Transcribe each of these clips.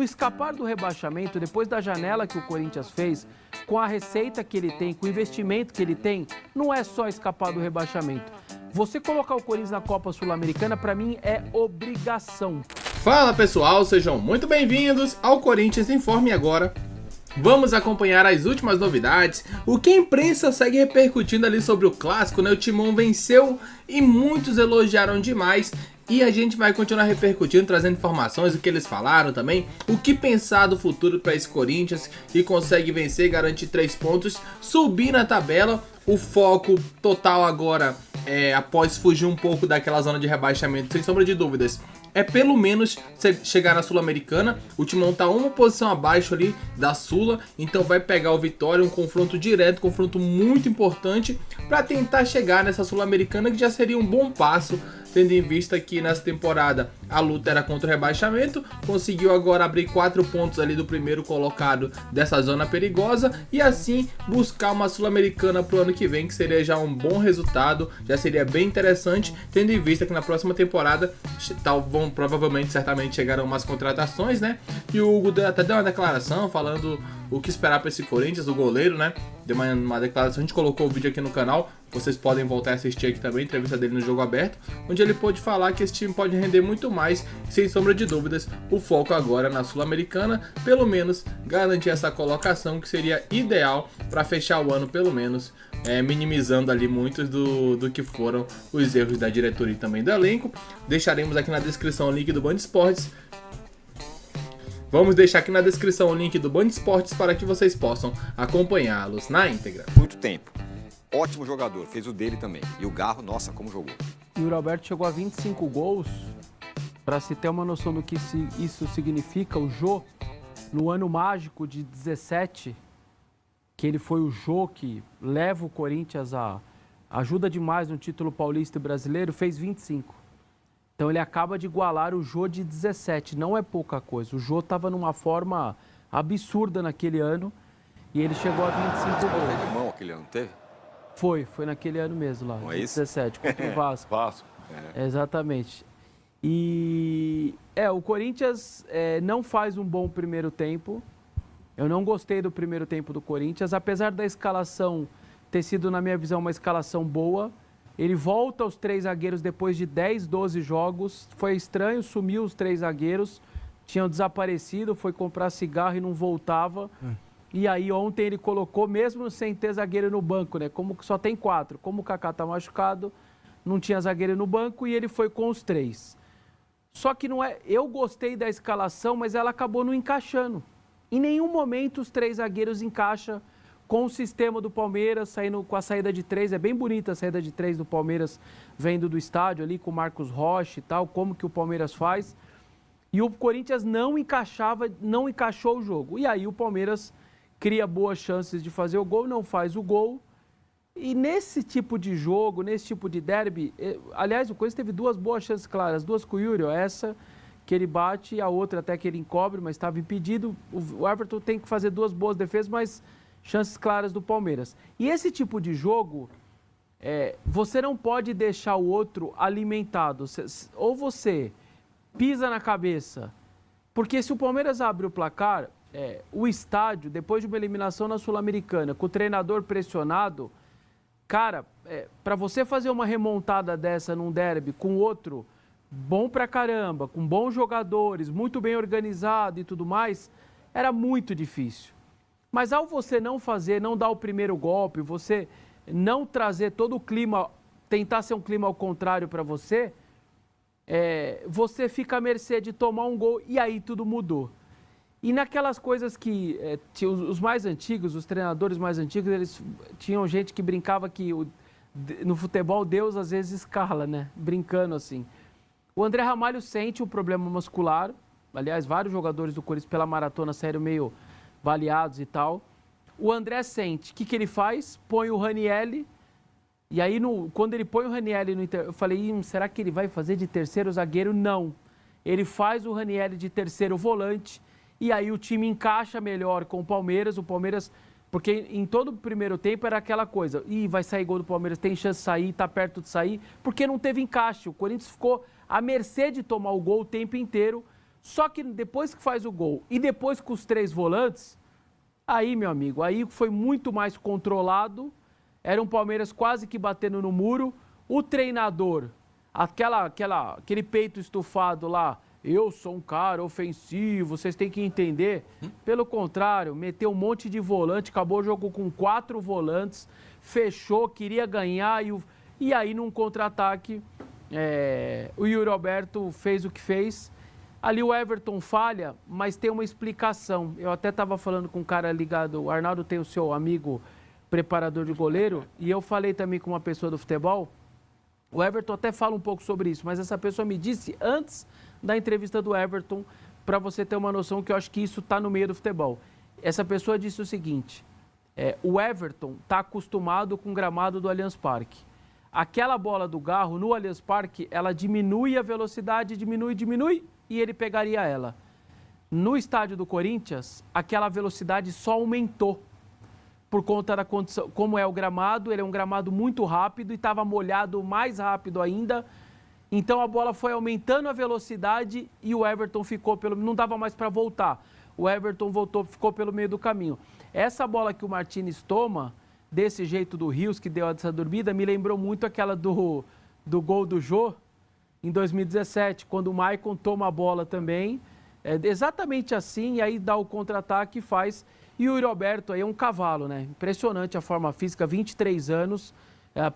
escapar do rebaixamento, depois da janela que o Corinthians fez, com a receita que ele tem, com o investimento que ele tem, não é só escapar do rebaixamento. Você colocar o Corinthians na Copa Sul-Americana, para mim, é obrigação. Fala pessoal, sejam muito bem-vindos ao Corinthians Informe Agora. Vamos acompanhar as últimas novidades, o que a imprensa segue repercutindo ali sobre o clássico, né? O Timão venceu e muitos elogiaram demais. E a gente vai continuar repercutindo, trazendo informações, o que eles falaram também, o que pensar do futuro para esse Corinthians, que consegue vencer, garantir 3 pontos, subir na tabela. O foco total agora, após fugir um pouco daquela zona de rebaixamento, sem sombra de dúvidas, é pelo menos chegar na Sul-Americana. O Timão tá uma posição abaixo ali da Sula, então vai pegar o Vitória, um confronto direto, confronto muito importante para tentar chegar nessa Sul-Americana, que já seria um bom passo, tendo em vista que nessa temporada a luta era contra o rebaixamento. Conseguiu agora abrir 4 pontos ali do primeiro colocado dessa zona perigosa e assim buscar uma Sul-Americana pro ano que vem, que seria já um bom resultado, já seria bem interessante, tendo em vista que na próxima temporada provavelmente, certamente chegarão umas contratações, né? E o Hugo até deu uma declaração falando o que esperar para esse Corinthians, o goleiro, né? Deu uma declaração, a gente colocou o vídeo aqui no canal, vocês podem voltar a assistir aqui também, a entrevista dele no Jogo Aberto, onde ele pôde falar que esse time pode render muito mais, sem sombra de dúvidas, o foco agora na Sul-Americana, pelo menos garantir essa colocação, que seria ideal para fechar o ano, pelo menos, minimizando ali muitos do que foram os erros da diretoria e também do elenco. Deixaremos aqui na descrição o link do Band Esportes. Vamos deixar aqui na descrição o link do Band Esportes para que vocês possam acompanhá-los na íntegra. Muito tempo. Ótimo jogador, fez o dele também. E o Garro, nossa, como jogou. E o Roberto chegou a 25 gols. Para se ter uma noção do que isso significa, o Jô, no ano mágico de 17, que ele foi o Jô que leva o Corinthians ajuda demais no título paulista e brasileiro, fez 25. Então ele acaba de igualar o Jô de 17, não é pouca coisa. O Jô estava numa forma absurda naquele ano e ele chegou a 25 gols. Teve mão aquele ano, teve? Foi naquele ano mesmo lá, não é isso? 17, contra o Vasco. Vasco. Exatamente. E o Corinthians não faz um bom primeiro tempo. Eu não gostei do primeiro tempo do Corinthians, apesar da escalação ter sido, na minha visão, uma escalação boa. Ele volta aos 3 zagueiros depois de 10, 12 jogos. Foi estranho, sumiu os 3 zagueiros. Tinham desaparecido, foi comprar cigarro e não voltava. E aí ontem ele colocou, mesmo sem ter zagueiro no banco, né? Como que só tem 4. Como o Kaká tá machucado, não tinha zagueiro no banco e ele foi com os 3. Só que não é... Eu gostei da escalação, mas ela acabou não encaixando. Em nenhum momento os 3 zagueiros encaixam com o sistema do Palmeiras, saindo com a saída de 3. É bem bonita a saída de 3 do Palmeiras, vendo do estádio ali com o Marcos Rocha e tal, como que o Palmeiras faz. E o Corinthians não encaixou o jogo. E aí o Palmeiras cria boas chances de fazer o gol, não faz o gol. E nesse tipo de jogo, nesse tipo de derby, aliás, o Corinthians teve 2 boas chances claras, 2 com o Yuri, essa que ele bate e a outra até que ele encobre, mas estava impedido. O Everton tem que fazer 2 boas defesas, mas chances claras do Palmeiras. E esse tipo de jogo, você não pode deixar o outro alimentado. Ou você pisa na cabeça, porque se o Palmeiras abre o placar, o estádio, depois de uma eliminação na Sul-Americana, com o treinador pressionado, cara, para você fazer uma remontada dessa num derby com outro bom pra caramba, com bons jogadores, muito bem organizado e tudo mais, era muito difícil. Mas ao você não fazer, não dar o primeiro golpe, você não trazer todo o clima, tentar ser um clima ao contrário para você, você fica à mercê de tomar um gol e aí tudo mudou. E naquelas coisas que os mais antigos, os treinadores mais antigos, eles tinham gente que brincava que no futebol Deus às vezes escala, né? Brincando assim. O André Ramalho sente um problema muscular, aliás, vários jogadores do Corinthians pela maratona saíram meio baleados e tal. O André sente, o que ele faz? Põe o Ranieri, e aí quando ele põe o Ranieri eu falei, será que ele vai fazer de terceiro zagueiro? Não. Ele faz o Ranieri de terceiro volante, e aí o time encaixa melhor com o Palmeiras, porque em todo o primeiro tempo era aquela coisa, vai sair gol do Palmeiras, tem chance de sair, tá perto de sair, porque não teve encaixe. O Corinthians ficou à mercê de tomar o gol o tempo inteiro, Só que depois que faz o gol e depois com os 3 volantes, aí, meu amigo, aí foi muito mais controlado. Era um Palmeiras quase que batendo no muro. O treinador, aquele peito estufado lá, eu sou um cara ofensivo, vocês têm que entender. Pelo contrário, meteu um monte de volante, acabou o jogo com 4 volantes, fechou, queria ganhar e aí num contra-ataque o Yuri Alberto fez o que fez. Ali o Everton falha, mas tem uma explicação. Eu até estava falando com um cara ligado, o Arnaldo tem o seu amigo preparador de goleiro, e eu falei também com uma pessoa do futebol. O Everton até fala um pouco sobre isso, mas essa pessoa me disse antes da entrevista do Everton, para você ter uma noção que eu acho que isso está no meio do futebol. Essa pessoa disse o seguinte, o Everton está acostumado com o gramado do Allianz Parque. Aquela bola do Garro no Allianz Parque, ela diminui a velocidade, diminui, e ele pegaria ela. No estádio do Corinthians, aquela velocidade só aumentou por conta da condição, como é o gramado, ele é um gramado muito rápido e estava molhado mais rápido ainda. Então a bola foi aumentando a velocidade e o Everton não dava mais para voltar. O Everton ficou pelo meio do caminho. Essa bola que o Martínez toma, desse jeito do Rios, que deu essa dormida, me lembrou muito aquela do gol do Jô, em 2017, quando o Maicon toma a bola também, exatamente assim, e aí dá o contra-ataque e faz. E o Yuri Alberto aí é um cavalo, né? Impressionante a forma física, 23 anos.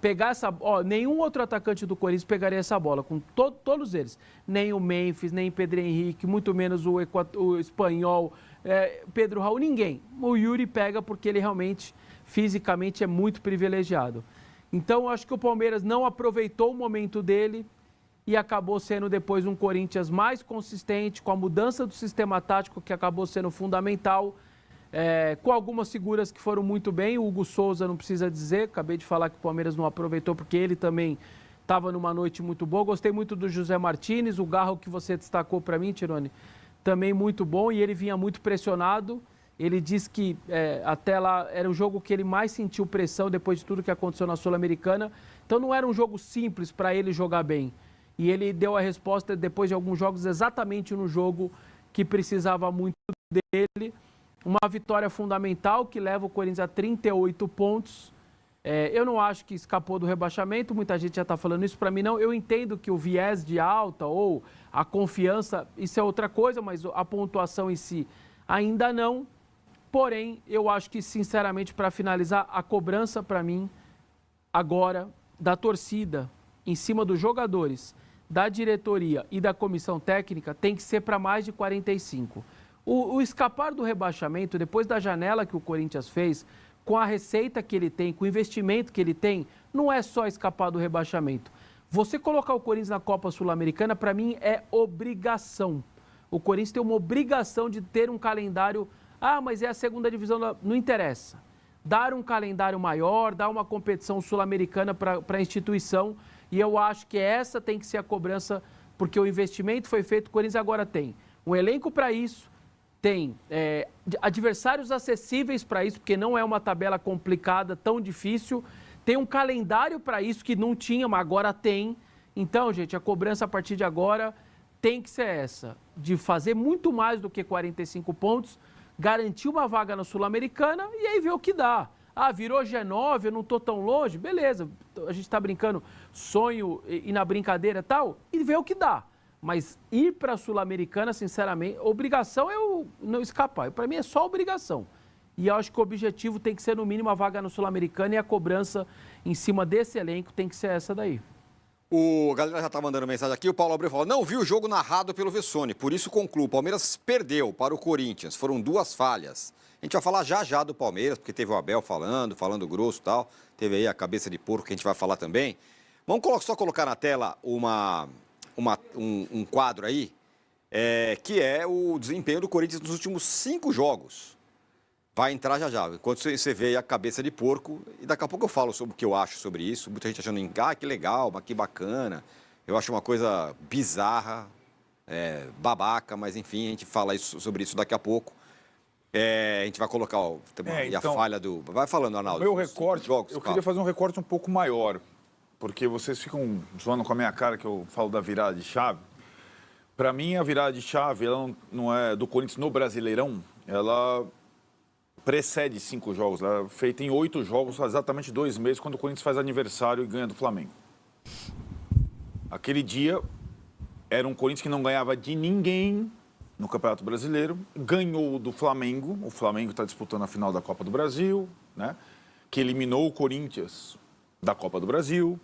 Pegar essa... nenhum outro atacante do Corinthians pegaria essa bola, com todos eles. Nem o Memphis, nem o Pedro Henrique, muito menos o Espanhol, Pedro Raul, ninguém. O Yuri pega porque ele realmente, fisicamente, é muito privilegiado. Então, acho que o Palmeiras não aproveitou o momento dele, e acabou sendo depois um Corinthians mais consistente, com a mudança do sistema tático que acabou sendo fundamental, com algumas figuras que foram muito bem. O Hugo Souza não precisa dizer, acabei de falar que o Palmeiras não aproveitou porque ele também estava numa noite muito boa. Gostei muito do José Martínez, o Garro que você destacou para mim, Tironi, também muito bom, e ele vinha muito pressionado. Ele disse que até lá era o jogo que ele mais sentiu pressão depois de tudo que aconteceu na Sul-Americana. Então não era um jogo simples para ele jogar bem. E ele deu a resposta depois de alguns jogos exatamente no jogo que precisava muito dele. Uma vitória fundamental que leva o Corinthians a 38 pontos. Eu não acho que escapou do rebaixamento, muita gente já está falando isso, para mim não. Eu entendo que o viés de alta ou a confiança, isso é outra coisa, mas a pontuação em si ainda não. Porém, eu acho que, sinceramente, para finalizar, a cobrança para mim, agora, da torcida, em cima dos jogadores, da diretoria e da comissão técnica, tem que ser para mais de 45. O escapar do rebaixamento, depois da janela que o Corinthians fez, com a receita que ele tem, com o investimento que ele tem, não é só escapar do rebaixamento. Você colocar o Corinthians na Copa Sul-Americana, para mim, é obrigação. O Corinthians tem uma obrigação de ter um calendário... mas é a segunda divisão, não interessa. Dar um calendário maior, dar uma competição sul-americana para a instituição, e eu acho que essa tem que ser a cobrança, porque o investimento foi feito, o Corinthians agora tem um elenco para isso, tem adversários acessíveis para isso, porque não é uma tabela complicada, tão difícil, tem um calendário para isso que não tinha, mas agora tem. Então, gente, a cobrança a partir de agora tem que ser essa, de fazer muito mais do que 45 pontos, garantir uma vaga na Sul-Americana e aí ver o que dá. Virou G9, eu não estou tão longe, beleza, a gente está brincando, sonho e na brincadeira e tal, e ver o que dá. Mas ir para a Sul-Americana, sinceramente, obrigação é não escapar. Para mim é só obrigação. E eu acho que o objetivo tem que ser, no mínimo, a vaga na Sul-Americana, e a cobrança em cima desse elenco tem que ser essa daí. O galera já está mandando mensagem aqui, o Paulo Abreu falou, não vi o jogo narrado pelo Vessone, por isso concluo, o Palmeiras perdeu para o Corinthians, foram 2 falhas. A gente vai falar já do Palmeiras, porque teve o Abel falando grosso e tal, teve aí a cabeça de porco que a gente vai falar também. Vamos só colocar na tela um quadro aí, que é o desempenho do Corinthians nos últimos 5 jogos. Vai entrar já. Enquanto você vê a cabeça de porco, e daqui a pouco eu falo sobre o que eu acho sobre isso. Muita gente achando, que legal, que bacana. Eu acho uma coisa bizarra, babaca, mas enfim, a gente fala sobre isso daqui a pouco. A gente vai colocar a falha do... Vai falando, Arnaldo. Meu recorte, eu queria fazer um recorte um pouco maior, porque vocês ficam zoando com a minha cara que eu falo da virada de chave. Para mim, a virada de chave, ela não é do Corinthians no Brasileirão, ela precede 5 jogos. Ela é feita em 8 jogos, exatamente 2 meses, quando o Corinthians faz aniversário e ganha do Flamengo. Aquele dia era um Corinthians que não ganhava de ninguém no Campeonato Brasileiro, ganhou do Flamengo. O Flamengo está disputando a final da Copa do Brasil, né? Que eliminou o Corinthians da Copa do Brasil.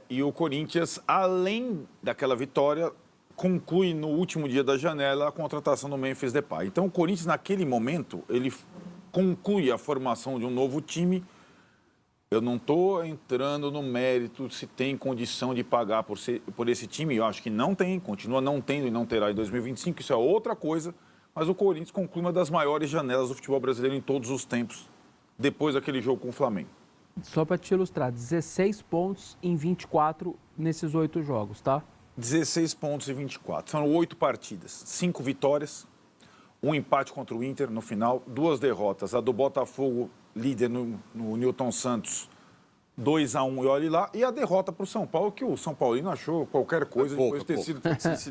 E o Corinthians, além daquela vitória, conclui no último dia da janela a contratação do Memphis Depay. Então, o Corinthians, naquele momento, ele conclui a formação de um novo time. Eu não estou entrando no mérito se tem condição de pagar por esse time. Eu acho que não tem, continua não tendo e não terá em 2025. Isso é outra coisa. Mas o Corinthians conclui uma das maiores janelas do futebol brasileiro em todos os tempos, depois daquele jogo com o Flamengo. Só para te ilustrar, 16 pontos em 24 nesses 8 jogos, tá? 16 pontos e 24. São 8 partidas, 5 vitórias, um empate contra o Inter no final, 2 derrotas. A do Botafogo, líder no Newton Santos, 2-1 e olhe lá. E a derrota para o São Paulo, que o São Paulino achou qualquer coisa depois de ter sido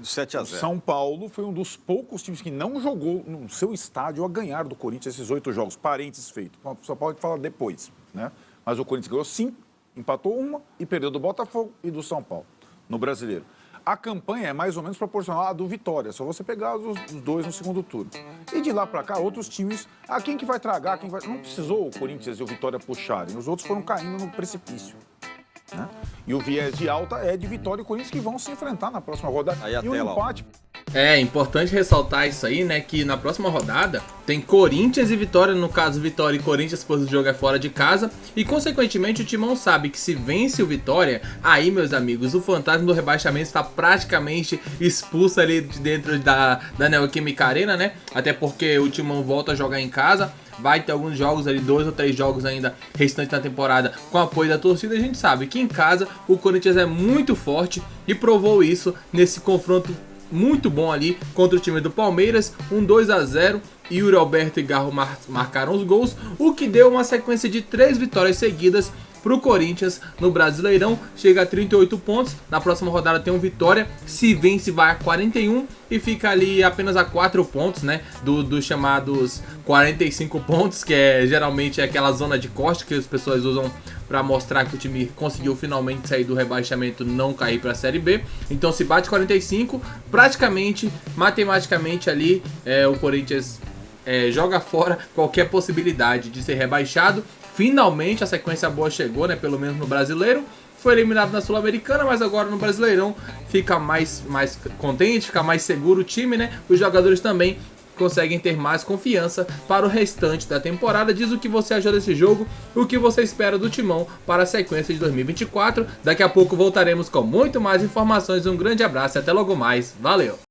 7-0. São Paulo foi um dos poucos times que não jogou no seu estádio a ganhar do Corinthians esses 8 jogos. Parênteses feito. O São Paulo fala depois, né? Mas o Corinthians ganhou 5, empatou 1 e perdeu do Botafogo e do São Paulo no Brasileiro. A campanha é mais ou menos proporcional à do Vitória, só você pegar os 2 no segundo turno. E de lá para cá, outros times, quem que vai tragar, quem vai... Não precisou o Corinthians e o Vitória puxarem, os outros foram caindo no precipício, né? E o viés de alta é de Vitória e Corinthians que vão se enfrentar na próxima rodada. Aí a e o tela, empate... É importante ressaltar isso aí, né? Que na próxima rodada tem Corinthians e Vitória, no caso Vitória e Corinthians, pois o jogo é fora de casa. E consequentemente o Timão sabe que se vence o Vitória, aí, meus amigos, o fantasma do rebaixamento está praticamente expulso ali de dentro da Neoquímica Arena, né? Até porque o Timão volta a jogar em casa. Vai ter alguns jogos ali, 2 ou 3 jogos ainda restantes na temporada com apoio da torcida. A gente sabe que em casa o Corinthians é muito forte e provou isso nesse confronto muito bom ali contra o time do Palmeiras, 2-0, Yuri Alberto e Garro marcaram os gols, o que deu uma sequência de 3 vitórias seguidas para o Corinthians no Brasileirão, chega a 38 pontos, na próxima rodada tem um Vitória, se vence vai a 41 e fica ali apenas a 4 pontos, né, dos chamados 45 pontos, que geralmente é aquela zona de corte que as pessoas usam para mostrar que o time conseguiu finalmente sair do rebaixamento, não cair para a Série B. Então se bate 45, praticamente, matematicamente ali, o Corinthians joga fora qualquer possibilidade de ser rebaixado. Finalmente a sequência boa chegou, né, pelo menos no Brasileiro. Foi eliminado na Sul-Americana, mas agora no Brasileirão fica mais contente, fica mais seguro o time, né? Os jogadores também conseguem ter mais confiança para o restante da temporada. Diz o que você achou desse jogo, o que você espera do Timão para a sequência de 2024. Daqui a pouco voltaremos com muito mais informações. Um grande abraço e até logo mais. Valeu!